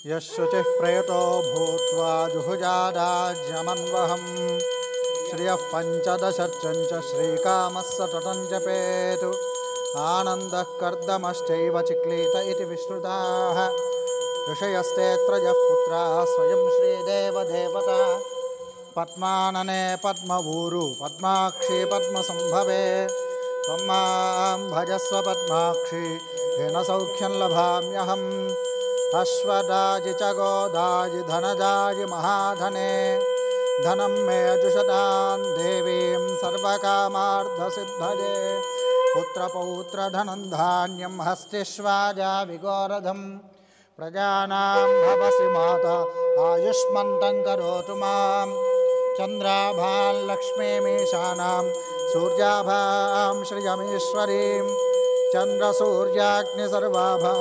यशुचिः प्रयतो भूत्वा जुहुजादाज्यमन्वहम् श्रियः पञ्चदशर्चञ्च श्रीकामः सततं जपेतु आनन्दः कर्दमश्चैव चिक्लीत इति विश्रुताः ऋषयस्तेऽत्रयः पुत्राः स्वयं श्रीदेवदेवता पद्मानने पद्मवूरु पद्माक्षी पद्मसम्भवे त्वं मां भजस्व पद्माक्षी येन सौख्यं लभाम्यहम् अश्वदाजि च गोदाजि धनदाजि महाधने धनं मे जुषतां देवीं सर्वकामार्थसिद्धये पुत्रपौत्रधनं धान्यं हस्तिष्वाजा विगोरधं प्रजानां भवसि माता आयुष्मन्तं करोतु मां चन्द्राभां लक्ष्मीमीशानां सूर्याभां श्रियमीश्वरीं चन्द्रसूर्याग्निसर्वाभां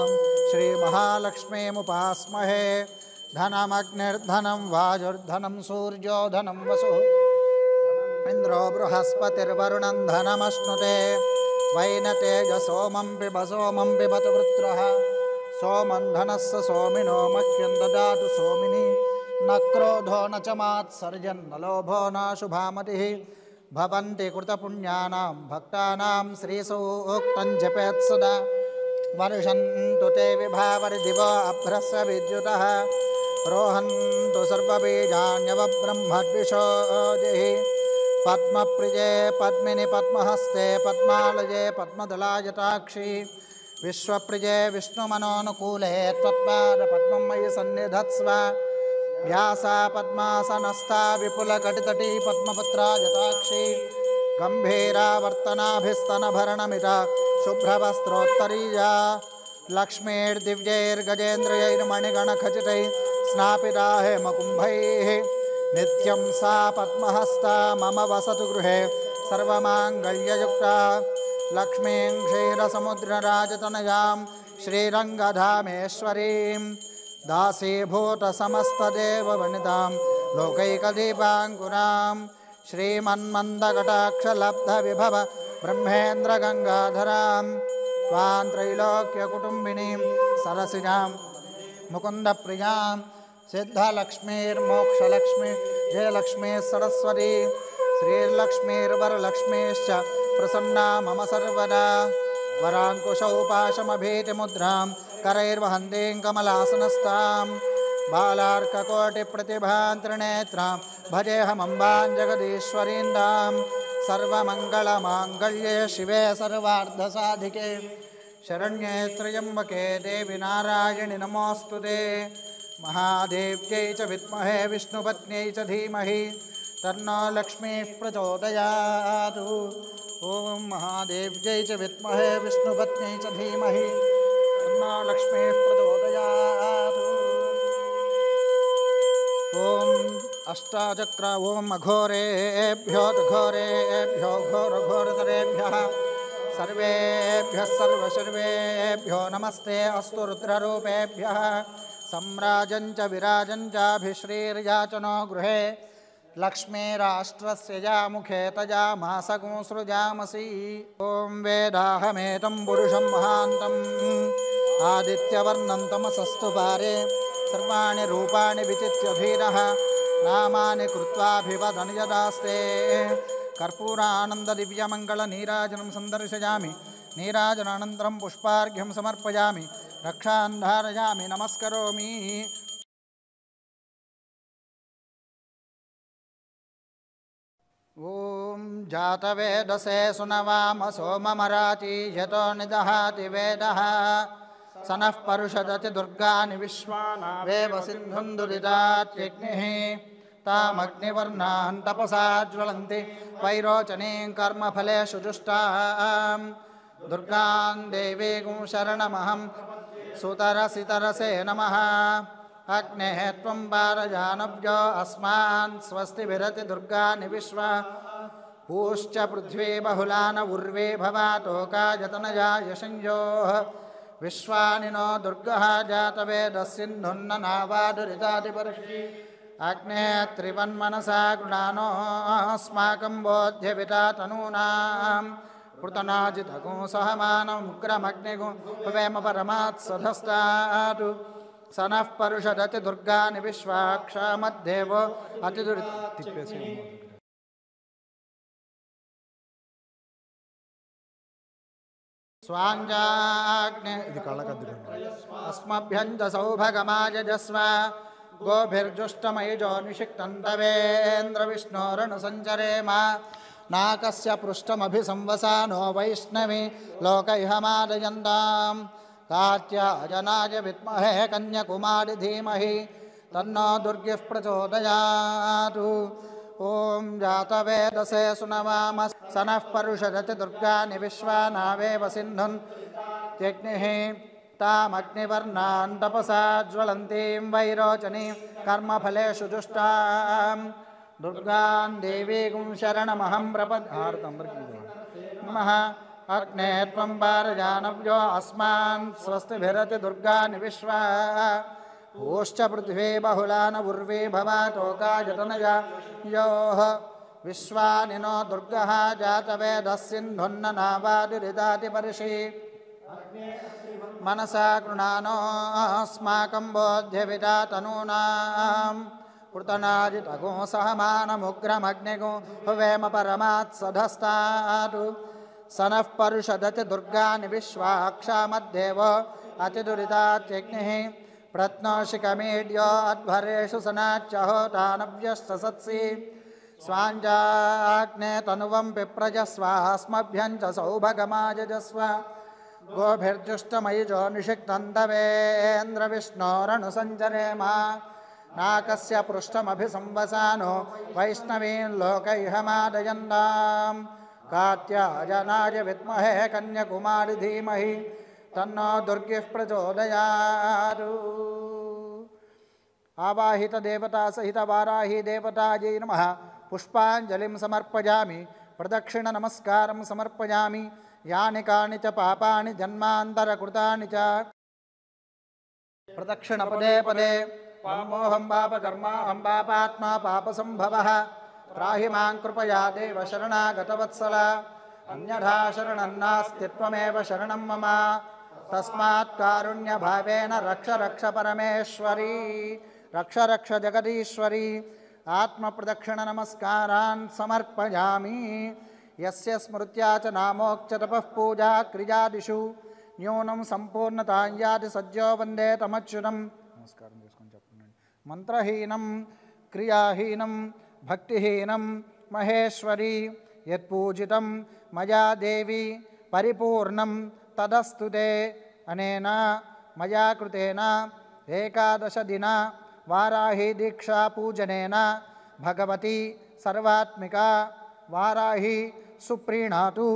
श्रीमहालक्ष्मीमुपास्महे धनमग्निर्धनं वायुर्धनं सूर्यो धनं वसुः इन्द्रो बृहस्पतिर्वरुणं धनमश्नुते वैनतेजसोमं पिब सोमं पिबतु वृत्रः सोमं धनस्य सोमिनो मह्यं ददातु सोमिनि न क्रोधो न च मात्सर्जन् न लोभो न शुभामतिः भवन्ति कृतपुण्यानां भक्तानां श्रीसूक्तं जपेत् सदा वर्षन्तु ते विभावरिदिवो अभ्रस्य विद्युतः रोहन्तु सर्वबीजान्यवब्रह्मद्विषोजिः पद्मप्रिये पद्मिनि पद्महस्ते पद्मालये पद्मदलायताक्षी विश्वप्रिये विष्णुमनोनुकूले त्वत्पादपद्मं मयि सन्निधत्स्व व्यासा पद्मासनस्था विपुलकटितटी पद्मपत्रायताक्षी गम्भीरावर्तनाभिस्तनभरणमिता शुभ्रवस्त्रोत्तरीया लक्ष्मीर्दिव्यैर्गजेन्द्रियैर्मणिगणखचितैः स्नापिता हेमकुम्भैः नित्यं सा पद्महस्ता मम वसतु गृहे सर्वमाङ्गल्ययुक्ता लक्ष्मीं क्षीरसमुद्रराजतनयां श्रीरङ्गधामेश्वरीं दासीभूतसमस्तदेववनितां लोकैकदीपाङ्कुरां श्रीमन्मन्दकटाक्षलब्धविभव ब्रह्मेन्द्रगङ्गाधरां त्वां त्रैलोक्यकुटुम्बिनीं सरसिजां मुकुन्दप्रियां सिद्धलक्ष्मीर्मोक्षलक्ष्मी जयलक्ष्मी सरस्वती श्रीर्लक्ष्मीर्वरलक्ष्मीश्च प्रसन्ना मम सर्वदा वराङ्कुशौ पाशमभीतिमुद्रां करैर्वहन्तीं कमलासनस्तां बालार्ककोटिप्रतिभां त्रिनेत्रां भजेऽहमम्बां जगदीश्वरीन्दां सर्वमङ्गलमाङ्गल्ये शिवे सर्वार्धसाधिके शरण्ये त्र्यम्बके देवि नारायणि नमोऽस्तु ते महादेव्यै च विद्महे विष्णुपत्न्यै च धीमहि तन्नो लक्ष्मीः प्रचोदयातु ॐ महादेव्यै च विद्महे विष्णुपत्न्यै च धीमहि तन्नो लक्ष्मीः प्रचोदयातु ॐ अष्टाचक्र ॐ अघोरेभ्यो घोरेभ्यो घोरघोरतरेभ्यः सर्वेभ्यः सर्वशर्वेभ्यो नमस्ते अस्तु रुद्ररूपेभ्यः सम्राजं च विराजं चाभिश्रीर्याचनो गृहे लक्ष्मीराष्ट्रस्य यामुखे तजामासगुं सृजामसि ॐ वेदाहमेतं पुरुषं महान्तम् आदित्यवर्णं तमसस्तु पारे सर्वाणि रूपाणि विचित्य धीरः नामानि कृत्वाभिवदन् यदास्ते कर्पूरानन्ददिव्यमङ्गलनीराजनं सन्दर्शयामि नीराजनानन्तरं पुष्पार्घ्यं समर्पयामि रक्षां धारयामि नमस्करोमि ॐ जातवेदसे सुनवाम सोममराति यतो निदहाति वेदः स नः परुषदति दुर्गानि विश्वानावेव सिन्धुं दुरितात्यग्निः तामग्निवर्णान् तपसा ज्वलन्ति वैरोचनीं कर्मफलेषु जुष्टां दुर्गां देवीं शरणमहं सुतरसितरसे नमः अग्नेः त्वं पारजानव्यो अस्मान् स्वस्तिभिरति दुर्गानि विश्वा पूश्च पृथ्वी बहुलान उर्वे भवातोकायतनया यशंयोः विश्वानि नो दुर्गः जातवेदस्सिन्धुन्ननावादुरितादिपर्षि अग्ने त्रिवन्मनसा गृणानोऽस्माकं बोध्यविता तनूनां पृतनाजितगुं सहमानमुग्रमग्निगुं भवेम परमात्सधस्तात् सनः परुषदति दुर्गानि विश्वाक्षामद्देवो अतिदुरित स्वाञ्जाग्ने अस्मभ्यं च सौभगमायजस्व गोभिर्जुष्टमयिजो निषिक्तन्तवेन्द्रविष्णोरनुसञ्चरेम नाकस्य पृष्ठमभिसंवसानो वैष्णवी लोकैहमादयन्तां कात्यायनाय विद्महे कन्याकुमारी धीमहि तन्नो दुर्गिः प्रचोदयातु ओम जातवेदसे सुनवाम सनः परुषदति दुर्गानि विश्वानावेव सिन्धुन् त्यग्निः तामग्निवर्णान् तपसा ज्वलन्तीं वैरोचनीं कर्मफलेषु जुष्टां दुर्गां देवीं शरणमहं प्रपद्ये अग्ने त्वं पारजानव्यो अस्मान् स्वस्तिभिरति दुर्गानि विश्वा ओश्च पृथ्वी बहुलान उर्वी भवातोकायतनया योः विश्वानिनो दुर्गः जातवेदः सिन्धुन्न नावादिरिदाति पर्षि मनसा गृणानो अस्माकं बोध्यविदा तनूनां कृतनाजितगो सहमानमुग्रमग्निगो हुवेम परमात् सधस्तातु सनः परुषदति दुर्गानि विश्वाक्षामद्देव अतिदुरितात्यग्निः प्रत्नोषिकमीड्यो अध्वरेषु सनाच्यहोतानव्यस्तसत्सि स्वाञ्जाग्ने तनुवं पिप्रजस्वास्मभ्यं च सौभगमायजस्व गोभिर्जुष्टमयिजो निषिक्तन्तवेन्द्रविष्णोरनुसञ्चरेम नाकस्य पृष्ठमभिसंवसानो वैष्णवीं लोकैहमादयन्तां कात्यायनाय विद्महे कन्याकुमारी धीमहि तन्नो दुर्गिः प्रचोदयातु आवाहित देवता सहित वाराही देवतायै नमः पुष्पाञ्जलिं समर्पयामि प्रदक्षिण नमस्कारं समर्पयामि यानि कानि च पापानि जन्मान्तरकृतानि च प्रदक्षिण पदे पदे मोहं पापकर्माहं पापात्मा पापसंभवः त्राहि मां कृपया देव शरणागतवत्सल अन्यथा शरणं नास्ति त्वमेव शरणं मम तस्मात् कारुण्यभावेन रक्ष रक्ष परमेश्वरी रक्ष रक्ष जगदीश्वरी आत्मप्रदक्षिण नमस्कारान् समर्पयामि यस्य स्मृत्या च नामोक्च तपः पूजा क्रियादिषु न्यूनं संपूर्णतां याति सज्जो वन्दे तमच्युतं नमस्कारं చేసుకొని చెప్పండి మంత్రహీనం క్రియాహీనం భక్తిహీనం మహేశ్వరి యత్పూజితం మయా దేవి పరిపూర్ణం తదస్తుతే అనేన మయా కృతేన ఏకాదశ దిన వారాహి దీక్షా పూజనేన భగవతి సర్వాత్మిక వారాహి సుప్రీణాతు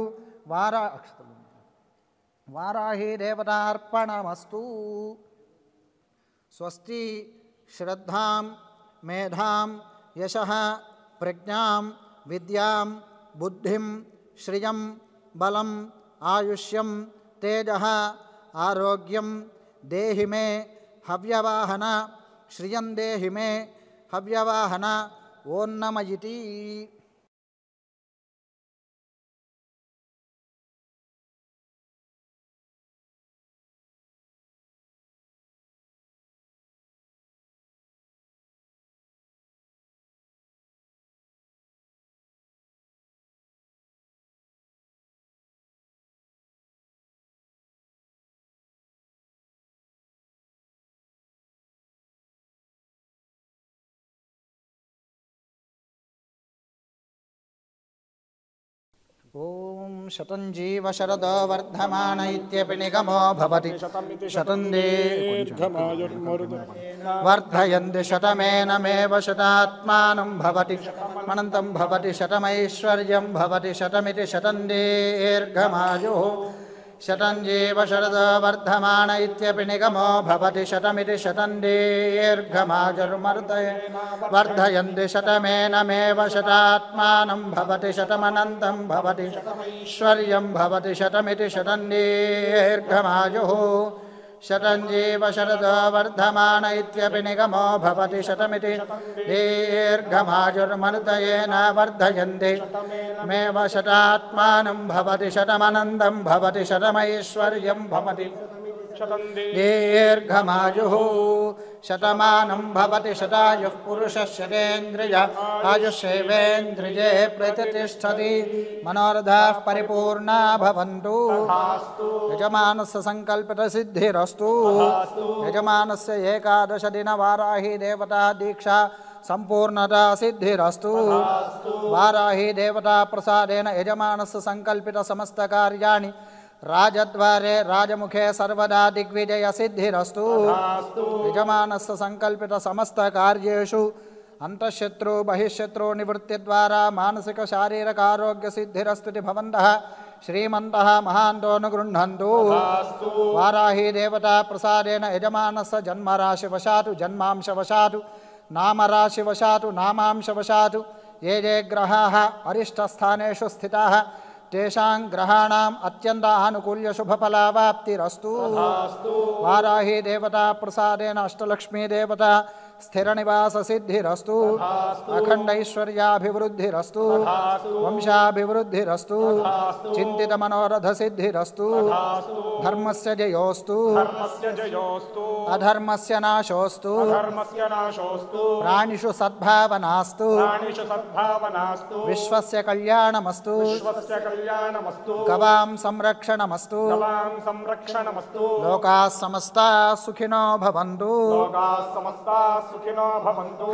వారాహి దేవతార్పణమస్తు స్వస్తి శ్రద్ధాం మేధాం యశః ప్రజ్ఞాం విద్యాం బుద్ధిం శ్రియం బలం ఆయుష్యం తేజః ఆరోగ్యం దేహి మే హవ్యవాహన శ్రియం దేహి మే హవ్యవాహన ఓం నమ ఇతి ఓం శతం జీవ శరదో వర్ధమాన ఇత్యపి నిగమో భవతి శతం వర్ధయంతి శతమేనమేవ శతాత్మానం భవతి అనంతం భవతి శతమైశ్వర్యం భవతి శతమితి శతం దీర్ఘమాయుః శతం జీవ శరదో వర్ధమాన ఇత్యపి నిగమో భవతి శతమితి శతం దీర్ఘమాయుర్వర్ధయంతి శతమేనమేవ శతాత్మానం భవతి శతమనంతం భవతి ఐశ్వర్యం భవతి శతమితి శతం దీర్ఘమాయుః శతం జీవ శరదో వర్ధమాన ఇత్యపి నిగమో భవతి శతమితి దీర్ఘమాయుర్మరుతయేన వర్ధయంతి మేవ శతాత్మానం భవతి శతమనంతం భవతి శతమైశ్వర్యం భవతి दीर्घमायुः शतमानं भवति शतायुः पुरुषः शतेन्द्रिय आयुष्येवेन्द्रिये प्रतिष्ठति मनोरथाः परिपूर्णा भवन्तु यजमानस्य संकल्पितसिद्धिरस्तु यजमानस्य एकादश दिनवाराही देवता दीक्षा संपूर्णता सिद्धिरस्तु वाराही देवता प्रसादेन यजमानस्य संकल्पित समस्त कार्याणि राजद्वारे राजमुखे सर्वदा दिग्विजय सिद्धिरस्तु यजमानस्य संकल्पित समस्त कार्येषु अंतःशत्रु बहिःशत्रु निवृत्ति द्वारा मानसिक शारीरिक आरोग्य सिद्धिरस्तु भवन्तः श्रीमन्तः महान्तो अनुगृह्णन्तु वाराही देवता प्रसादेन यजमानस्य जन्मराशिवशातु जन्मांशवशातु नामराशिवशातु नामांशवशातु ये ग्रहाः अरिष्टस्थानेषु स्थिताः तेषां ग्रहाणाम् अत्यन्त आनुकूल्य शुभफलावाप्तिरस्तु वाराही देवता प्रसादेन अष्टलक्ष्मी देवता स्थिरनिवास सिद्धिरस्तु अखंड ऐश्वर्याभिवृद्धिरस्तु वंशाभिवृद्धिरस्तु चिंतित मनोरथ सिद्धिरस्तु धर्मस्य जयोस्तु अधर्मस्य नाशोस्तु प्राणिषु सद्भावनास्तु विश्वस्य कल्याणमस्तु गवां संरक्षणमस्तु लोकाः समस्ताः सुखिनो भवन्तु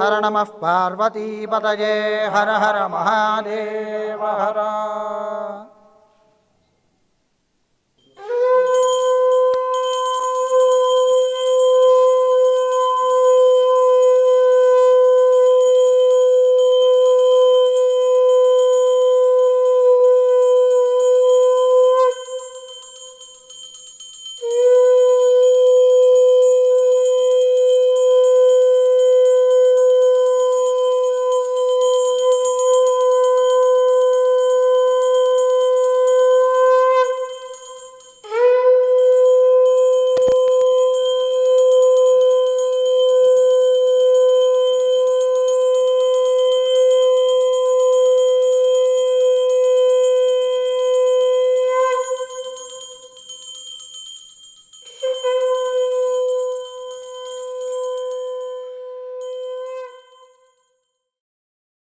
हर नमः पार्वती पतये हर हर महादेव हर।